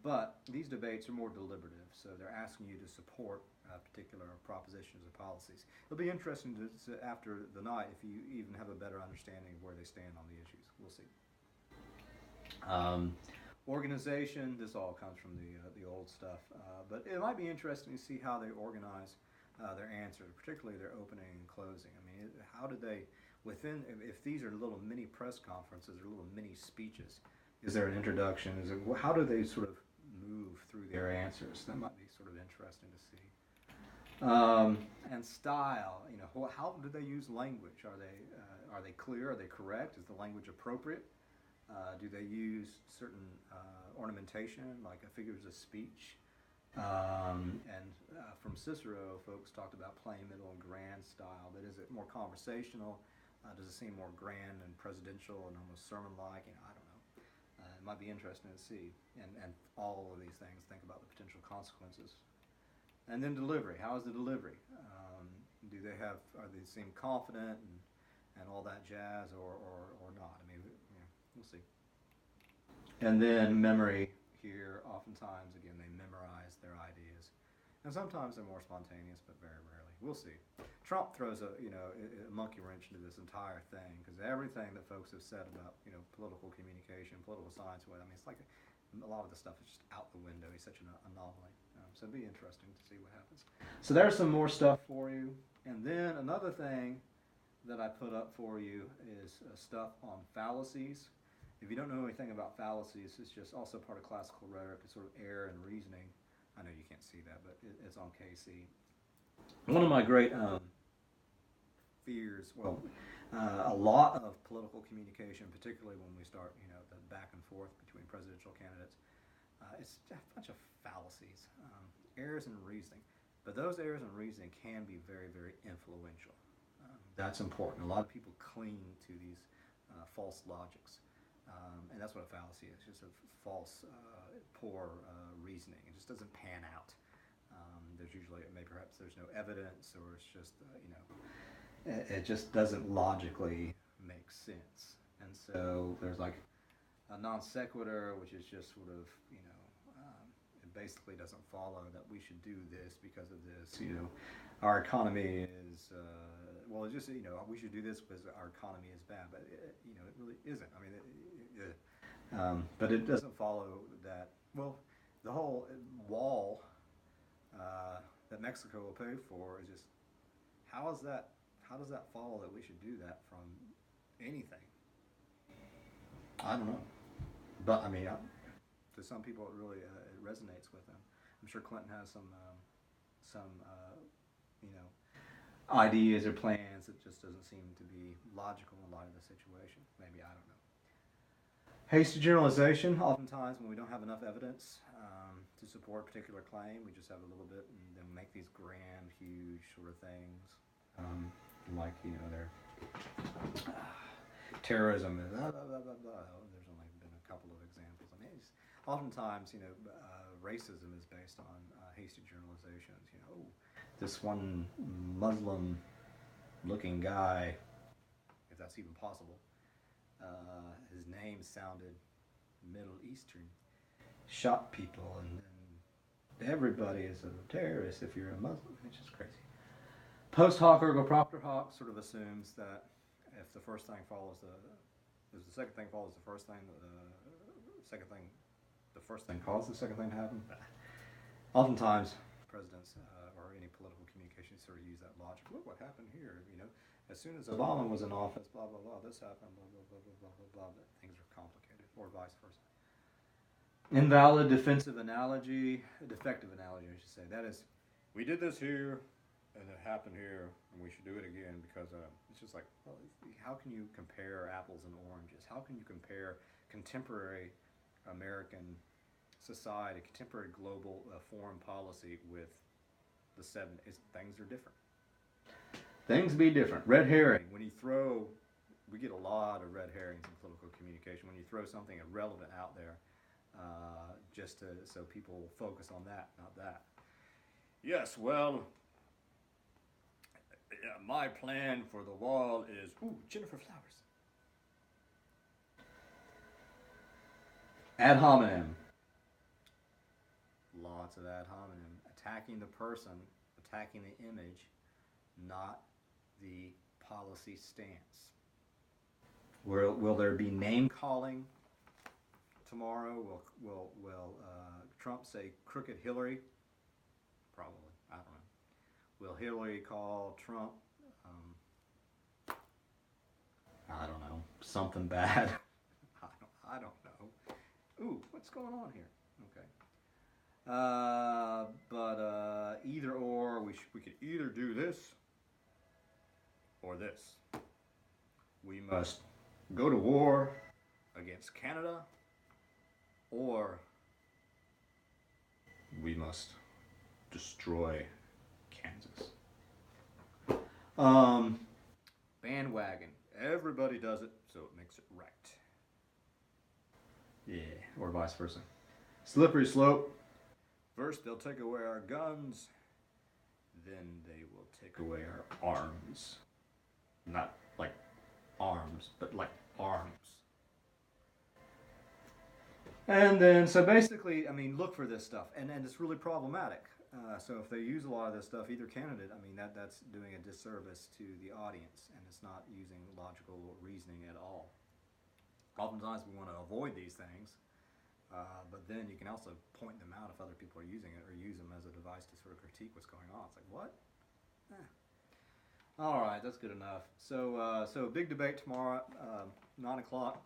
But these debates are more deliberative, so they're asking you to support particular propositions or policies. It'll be interesting after the night if you even have a better understanding of where they stand on the issues. We'll see. Um, Organization, this all comes from the old stuff, but it might be interesting to see how they organize their answers, particularly their opening and closing. I mean, how did they, within, if these are little mini press conferences or little mini speeches, is there an introduction? Is it, how do they sort of move through their answers? That might be sort of interesting to see. And style, you know, how do they use language? Are they clear? Are they correct? Is the language appropriate? Do they use certain ornamentation, like figures of speech? From Cicero, folks talked about plain, middle, and grand style. But is it more conversational? Does it seem more grand and presidential and almost sermon-like? You know, I don't know. It might be interesting to see. And all of these things, think about the potential consequences. And then delivery. How is the delivery? Are they seem confident and all that jazz, or not? I mean, we'll see. And then memory here, oftentimes, again, they memorize their ideas. And sometimes they're more spontaneous, but very rarely. We'll see. Trump throws a monkey wrench into this entire thing, because everything that folks have said about, political communication, political science, I mean, it's like a lot of the stuff is just out the window. He's such an anomaly. So it'd be interesting to see what happens. So there's some more stuff for you. And then another thing that I put up for you is stuff on fallacies. If you don't know anything about fallacies, it's just also part of classical rhetoric. It's sort of error and reasoning. I know you can't see that, but it's on KC. One of my great fears, a lot of political communication, particularly when we start, the back and forth between presidential candidates, it's a bunch of fallacies, errors in reasoning. But those errors in reasoning can be very, very influential. That's important. A lot of people cling to these false logics. And that's what a fallacy is, just a false, poor reasoning. It just doesn't pan out. There's usually, perhaps there's no evidence, or it's just, it just doesn't logically make sense. And so there's like a non sequitur, which is just sort of, it basically doesn't follow that we should do this because of this. Our economy is, it's just, we should do this because our economy is bad, but it really isn't. I mean, but it doesn't follow that. Well, the whole wall that Mexico will pay for is just, how does that follow that we should do that from anything? I don't know, but I mean, to some people it really it resonates with them. I'm sure Clinton has some ideas or plans that just doesn't seem to be logical in light of the situation. Maybe, I don't know. Hasty generalization. Oftentimes, when we don't have enough evidence to support a particular claim, we just have a little bit and then make these grand, huge sort of things, like they're terrorism. Blah, blah, blah, blah, blah. There's only been a couple of examples. I mean, oftentimes, racism is based on hasty generalizations. This one Muslim-looking guy, if that's even possible, his name sounded Middle Eastern, shot people, and then everybody is a terrorist if you're a Muslim. It's just crazy. Post hoc ergo propter hoc sort of assumes that if the first thing follows if the second thing follows the first thing, the first thing caused the second thing to happen. Oftentimes, presidents or any political communication sort of use that logic. Look what happened here. As soon as Obama was in office, blah blah blah, this happened, blah blah blah blah blah blah blah. Things are complicated, or vice versa. Invalid defensive analogy, defective analogy, I should say. That is, we did this here, and it happened here, and we should do it again because it's just like, well, how can you compare apples and oranges? How can you compare contemporary American society, contemporary global foreign policy with the 70s? Things are different. Things be different. Red herring. We get a lot of red herrings in political communication. When you throw something irrelevant out there, so people focus on that, not that. Yes, well, my plan for the wall is, Jennifer Flowers. Ad hominem. response of ad hominem, attacking the person, attacking the image, not the policy stance. Will there be name calling tomorrow? Will Trump say crooked Hillary? Probably. I don't know. Will Hillary call Trump? I don't know. Something bad. I don't know. Ooh, what's going on here? Okay. But either or, we could either do this or this. We must go to war against Canada, or we must destroy Kansas. Bandwagon. Everybody does it, so it makes it right. Yeah, or vice versa. Slippery slope. First they'll take away our guns, then they will take away our arms. Not like arms, but like arms. And then, so basically, I mean, look for this stuff, and it's really problematic. So if they use a lot of this stuff, either candidate, I mean, that's doing a disservice to the audience, and it's not using logical reasoning at all. Oftentimes we want to avoid these things, but then you can also point them out if other people are using it, or use them as a device to sort of critique what's going on. It's like, what? All right, that's good enough. So, so a big debate tomorrow, 9 o'clock.